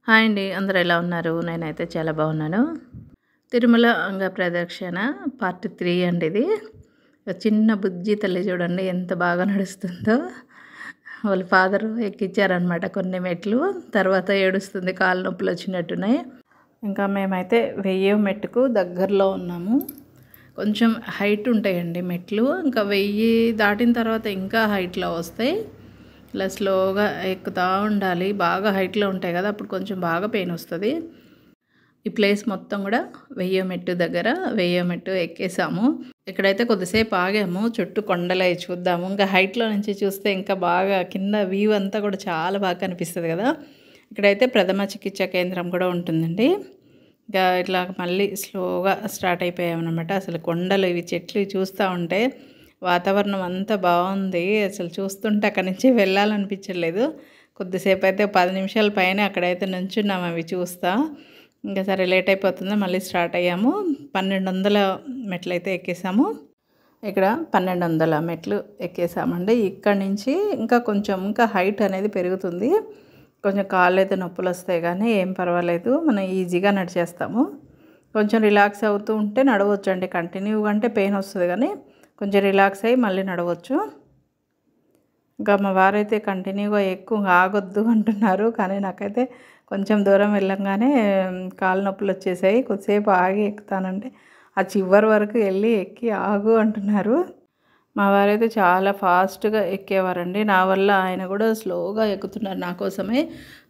Hi అండి. అందరూ ఎలా ఉన్నారు? నేనైతే చాలా బాగున్నాను. తిరుమల అంగ ప్రదక్షిణ పార్ట్ 3 అండి ఇది. చిన్న బుజ్జి తల్లి చూడండి ఎంత బాగా నడుస్తుందో. వాళ్ళ ఫాదరు ఎక్కిచ్చారనమాట కొన్ని మెట్లు. తర్వాత ఏడుస్తుంది, కాళ్ళు నొప్పులు వచ్చినట్టున్నాయి. ఇంకా మేమైతే 1000 మెట్టుకు దగ్గరలో ఉన్నాము. కొంచెం హైట్ ఉంటాయండి మెట్లు. ఇంకా 1000 దాటిన తర్వాత ఇంకా హైట్‌లో వస్తాయి. ఇలా స్లోగా ఎక్కుతా ఉండాలి. బాగా హైట్‌లో ఉంటాయి కదా! అప్పుడు కొంచెం బాగా పెయిన్ వస్తది. ఈ ప్లేస్ మొత్తం కూడా 1000 మెట్టు దగ్గర 1000 మెట్టు ఎక్కేసాము. ఇక్కడైతే కొద్దిసేపు ఆగాము. చుట్టూ కొండలయి చూద్దాము. ఇంకా హైట్‌లో నుంచి చూస్తే ఇంకా బాగా కింద వ్యూ అంతా కూడా చాలా బాగా కనిపిస్తది కదా! ఇక్కడైతే ప్రథమ చికిత్స కేంద్రం కూడా ఉంటుందండి. ఇంకా ఇట్లా మళ్ళీ స్లోగా స్టార్ట్ అయిపోయామన్నమాట. అసలు కొండలు ఇవి చెట్లు చూస్తూ ఉంటే వాతావరణం అంతా బాగుంది. అసలు చూస్తుంటే అక్కడి నుంచి వెళ్ళాలనిపించలేదు. కొద్దిసేపు అయితే 10 నిమిషాల పైనే అక్కడైతే నుంచున్నాము అవి చూస్తా. ఇంకా సరే లేట్ అయిపోతుందో మళ్ళీ స్టార్ట్ అయ్యాము. 1200 మెట్లయితే ఎక్కేసాము. ఇక్కడ 1200 మెట్లు ఎక్కేసామండి. ఇక్కడి నుంచి ఇంకా హైట్ అనేది పెరుగుతుంది. కొంచెం కాళ్ళు అయితే నొప్పులు వస్తాయి కానీ ఏం పర్వాలేదు, మనం ఈజీగా నడిచేస్తాము. కొంచెం రిలాక్స్ అవుతూ ఉంటే నడవచ్చు అండి. కంటిన్యూగా అంటే పెయిన్ వస్తుంది కానీ కొంచెం రిలాక్స్ అయ్యి మళ్ళీ నడవచ్చు. ఇంకా మా వారైతే కంటిన్యూగా ఎక్కువ ఆగొద్దు అంటున్నారు. కానీ నాకైతే కొంచెం దూరం వెళ్ళంగానే కాళ్ళు నొప్పులు వచ్చేసాయి. కొద్దిసేపు ఆగి ఎక్కుతానంటే ఆ చివరి వరకు వెళ్ళి ఎక్కి ఆగు అంటున్నారు. మా వారైతే చాలా ఫాస్ట్గా ఎక్కేవారండి. నా వల్ల ఆయన కూడా స్లోగా ఎక్కుతున్నారు నా కోసమే.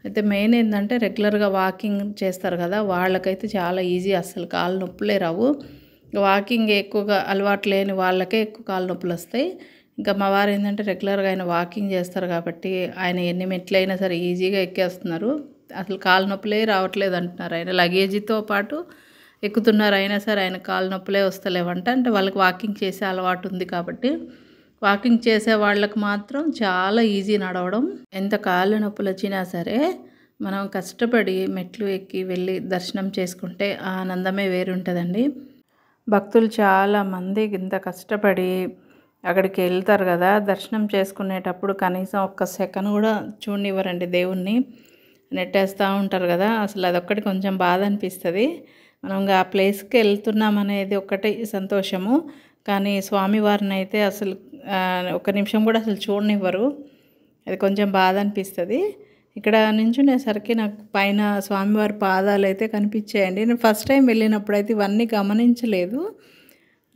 అయితే మెయిన్ ఏంటంటే రెగ్యులర్గా వాకింగ్ చేస్తారు కదా, వాళ్ళకైతే చాలా ఈజీ, అస్సలు కాళ్ళు నొప్పులే రావు. వాకింగ్ ఎక్కువగా అలవాటు లేని వాళ్ళకే ఎక్కువ కాళ్ళు నొప్పులు వస్తాయి. ఇంకా మా వారు ఏంటంటే రెగ్యులర్గా ఆయన వాకింగ్ చేస్తారు కాబట్టి ఆయన ఎన్ని మెట్లయినా సరే ఈజీగా ఎక్కేస్తున్నారు. అసలు కాళ్ళు నొప్పులే రావట్లేదు అంటున్నారు. ఆయన లగేజీతో పాటు ఎక్కుతున్నారు, అయినా సరే ఆయన కాళ్ళు నొప్పులే వస్తలేవంట. అంటే వాళ్ళకి వాకింగ్ చేసే అలవాటు ఉంది కాబట్టి. వాకింగ్ చేసే వాళ్ళకి మాత్రం చాలా ఈజీ నడవడం. ఎంత కాళ్ళు నొప్పులు వచ్చినా సరే మనం కష్టపడి మెట్లు ఎక్కి వెళ్ళి దర్శనం చేసుకుంటే ఆ ఆనందమే వేరుంటుందండి. భక్తులు చాలామంది ఇంత కష్టపడి అక్కడికి వెళ్తారు కదా, దర్శనం చేసుకునేటప్పుడు కనీసం ఒక్క సెకండ్ కూడా చూడనివ్వరండి దేవుణ్ణి. నెట్టేస్తూ ఉంటారు కదా, అసలు అదొక్కటి కొంచెం బాధ అనిపిస్తుంది. మనం ఆ ప్లేస్కి వెళ్తున్నాం అనేది ఒక్కటి సంతోషము. కానీ స్వామివారిని అయితే అసలు ఒక నిమిషం కూడా అసలు చూడనివ్వరు. అది కొంచెం బాధ అనిపిస్తుంది. ఇక్కడ నించునేసరికి నాకు పైన స్వామివారి పాదాలు అయితే కనిపించాయండి. నేను ఫస్ట్ టైం వెళ్ళినప్పుడు అయితే ఇవన్నీ గమనించలేదు.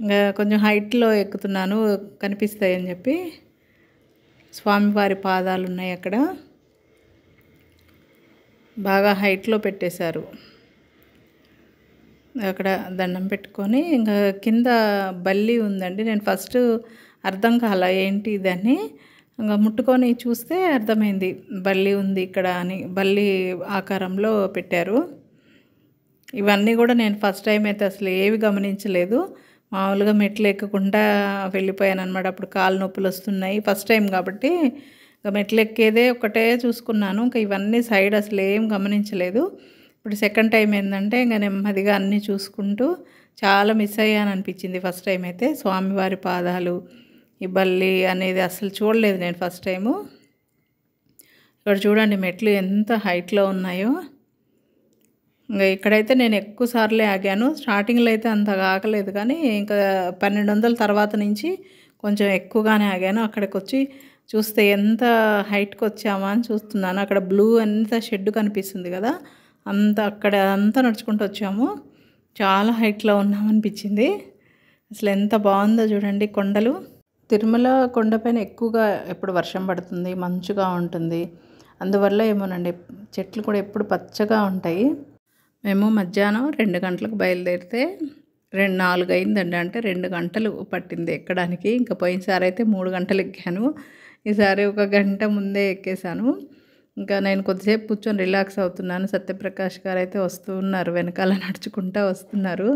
ఇంకా కొంచెం హైట్లో ఎక్కుతున్నాను కనిపిస్తాయని చెప్పి. స్వామివారి పాదాలు ఉన్నాయి అక్కడ, బాగా హైట్లో పెట్టేశారు. అక్కడ దండం పెట్టుకొని ఇంకా కింద బల్లి ఉందండి. నేను ఫస్ట్ అర్థం కాల ఏంటి ఇదని, ఇంకా ముట్టుకొని చూస్తే అర్థమైంది బల్లి ఉంది ఇక్కడ అని. బల్లి ఆకారంలో పెట్టారు. ఇవన్నీ కూడా నేను ఫస్ట్ టైం అయితే అసలు ఏవి గమనించలేదు. మామూలుగా మెట్లు ఎక్కకుండా వెళ్ళిపోయాను అనమాట. అప్పుడు కాళ్ళు నొప్పులు వస్తున్నాయి, ఫస్ట్ టైం కాబట్టి ఇంకా మెట్లు ఎక్కేదే ఒకటే చూసుకున్నాను. ఇంకా ఇవన్నీ సైడ్ అసలు ఏం గమనించలేదు. ఇప్పుడు సెకండ్ టైం ఏంటంటే ఇంకా నెమ్మదిగా అన్నీ చూసుకుంటూ చాలా మిస్ అయ్యాను అనిపించింది. ఫస్ట్ టైం అయితే స్వామివారి పాదాలు, ఈ బల్లి అనేది అసలు చూడలేదు నేను ఫస్ట్ టైము. ఇక్కడ చూడండి మెట్లు ఎంత హైట్లో ఉన్నాయో. ఇంకా ఇక్కడైతే నేను ఎక్కువ సార్లే ఆగాను. స్టార్టింగ్లో అయితే అంతగా ఆగలేదు కానీ ఇంకా 1200 తర్వాత నుంచి కొంచెం ఎక్కువగానే ఆగాను. అక్కడికి వచ్చి చూస్తే ఎంత హైట్కి వచ్చామా అని చూస్తున్నాను. అక్కడ బ్లూ ఎంత షెడ్ కనిపిస్తుంది కదా, అక్కడ అంతా నడుచుకుంటూ వచ్చాము. చాలా హైట్లో ఉన్నామనిపించింది. అసలు ఎంత బాగుందో చూడండి కొండలు. తిరుమల కొండపైన ఎక్కువగా ఎప్పుడు వర్షం పడుతుంది, మంచుగా ఉంటుంది. అందువల్ల ఏమోనండి చెట్లు కూడా ఎప్పుడు పచ్చగా ఉంటాయి. మేము మధ్యాహ్నం 2 గంటలకు బయలుదేరితే 4 అయిందండి. అంటే 2 గంటలు పట్టింది ఎక్కడానికి. ఇంకా పోయినసారి అయితే 3 గంటలు ఎక్కాను. ఈసారి 1 గంట ముందే ఎక్కేసాను. ఇంకా నేను కొద్దిసేపు కూర్చొని రిలాక్స్ అవుతున్నాను. సత్యప్రకాష్ గారు అయితే వస్తూ ఉన్నారు, వెనకాల నడుచుకుంటూ వస్తున్నారు.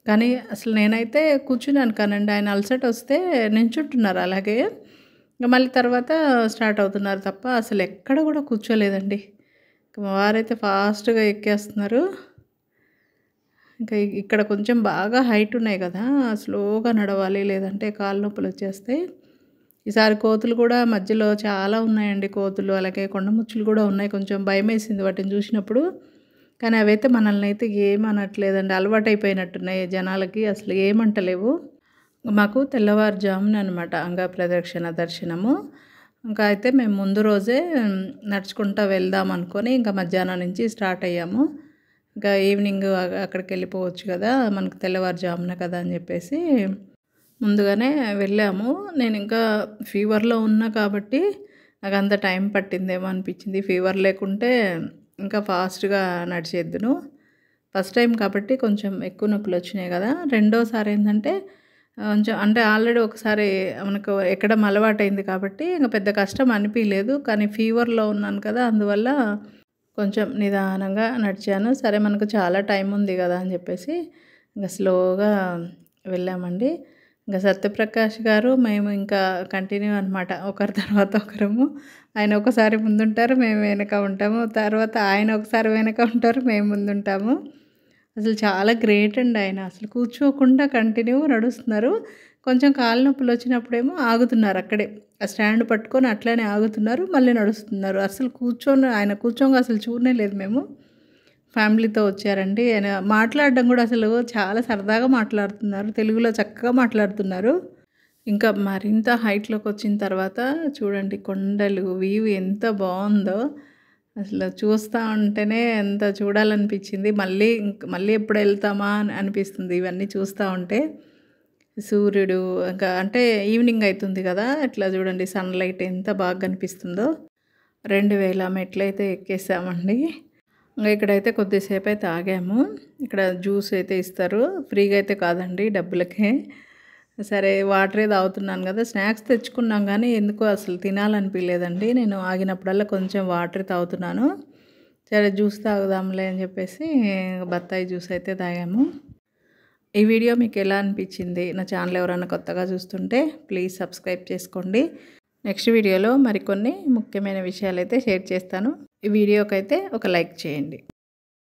కానీ అసలు నేనైతే కూర్చున్నాను కానండి, ఆయన అలసట వస్తే నించుంటున్నారు అలాగే. ఇంకా మళ్ళీ తర్వాత స్టార్ట్ అవుతున్నారు తప్ప అసలు ఎక్కడ కూడా కూర్చోలేదండి. మా వారైతే ఫాస్ట్గా ఎక్కేస్తున్నారు. ఇంకా ఇక్కడ కొంచెం బాగా హైట్ ఉన్నాయి కదా, స్లోగా నడవాలి లేదంటే కాళ్ళు నొప్పులు వచ్చేస్తాయి. ఈసారి కోతులు కూడా మధ్యలో చాలా ఉన్నాయండి కోతులు, అలాగే కొండముచ్చులు కూడా ఉన్నాయి. కొంచెం భయమేసింది వాటిని చూసినప్పుడు. కానీ అవైతే మనల్ని అయితే ఏమనట్లేదండి, అలవాటైపోయినట్టున్నాయి జనాలకి, అసలు ఏమంటలేవు. మాకు తెల్లవారుజామున అనమాట అంగా ప్రదక్షిణ దర్శనము. ఇంకా అయితే మేము ముందు రోజే నడుచుకుంటూ వెళ్దాం అనుకొని ఇంకా మధ్యాహ్నం నుంచి స్టార్ట్ అయ్యాము. ఇంకా ఈవినింగ్ అక్కడికి వెళ్ళిపోవచ్చు కదా, మనకు తెల్లవారుజామున కదా అని చెప్పేసి ముందుగానే వెళ్ళాము. నేను ఇంకా ఫీవర్లో ఉన్నా కాబట్టి నాకు అంత టైం పట్టిందేమో అనిపించింది. ఫీవర్ లేకుంటే ఇంకా ఫాస్ట్గా నడిచేద్దును. ఫస్ట్ టైం కాబట్టి కొంచెం ఎక్కువ నొప్పులు వచ్చినాయి కదా. రెండోసారి ఏంటంటే కొంచెం అంటే ఆల్రెడీ ఒకసారి మనకు ఎక్కడం అలవాటైంది కాబట్టి ఇంకా పెద్ద కష్టం అనిపించలేదు. కానీ ఫీవర్లో ఉన్నాను కదా, అందువల్ల కొంచెం నిదానంగా నడిచాను. సరే మనకు చాలా టైం ఉంది కదా అని చెప్పేసి ఇంకా స్లోగా వెళ్ళామండి. ఇంకా సత్యప్రకాష్ గారు మేము ఇంకా కంటిన్యూ అనమాట, ఒకరి తర్వాత ఒకరము. ఆయన ఒకసారి ముందుంటారు, మేము వెనక ఉంటాము. తర్వాత ఆయన ఒకసారి వెనక ఉంటారు, మేము ముందుంటాము. అసలు చాలా గ్రేట్ అండి ఆయన. అసలు కూర్చోకుండా కంటిన్యూ నడుస్తున్నారు. కొంచెం కాళ్ళ నొప్పులు వచ్చినప్పుడేమో ఆగుతున్నారు అక్కడే, ఆ స్టాండ్ పట్టుకొని అట్లనే ఆగుతున్నారు, మళ్ళీ నడుస్తున్నారు. అసలు ఆయన కూర్చోగా అసలు చూడనే లేదు మేము. ఫ్యామిలీతో వచ్చారండి. ఆయన మాట్లాడడం కూడా అసలు చాలా సరదాగా మాట్లాడుతున్నారు, తెలుగులో చక్కగా మాట్లాడుతున్నారు. ఇంకా మరింత హైట్లోకి వచ్చిన తర్వాత చూడండి కొండలు వ్యూ ఎంత బాగుందో. అసలు చూస్తూ ఉంటేనే ఎంత చూడాలనిపించింది. మళ్ళీ ఎప్పుడు వెళ్తామా అని అనిపిస్తుంది ఇవన్నీ చూస్తూ ఉంటే. సూర్యుడు ఇంకా అంటే ఈవినింగ్ అవుతుంది కదా, ఇట్లా చూడండి సన్లైట్ ఎంత బాగా కనిపిస్తుందో. 2000 మెట్లయితే ఎక్కేసామండి. ఇంకా ఇక్కడైతే కొద్దిసేపు అయితే ఆగాము. ఇక్కడ జ్యూస్ అయితే ఇస్తారు, ఫ్రీగా అయితే కాదండి, డబ్బులకే. సరే వాటరే తాగుతున్నాను కదా, స్నాక్స్ తెచ్చుకున్నాం కానీ ఎందుకో అసలు తినాలనిపించలేదండి. నేను ఆగినప్పుడల్లా కొంచెం వాటర్ తాగుతున్నాను. సరే జ్యూస్ తాగుదాంలే అని చెప్పేసి బత్తాయి జ్యూస్ అయితే తాగాము. ఈ వీడియో మీకు ఎలా అనిపించింది? నా ఛానల్ ఎవరైనా కొత్తగా చూస్తుంటే ప్లీజ్ సబ్స్క్రైబ్ చేసుకోండి. నెక్స్ట్ వీడియోలో మరికొన్ని ముఖ్యమైన విషయాలు అయితే షేర్ చేస్తాను. ఈ వీడియోకైతే ఒక లైక్ చేయండి.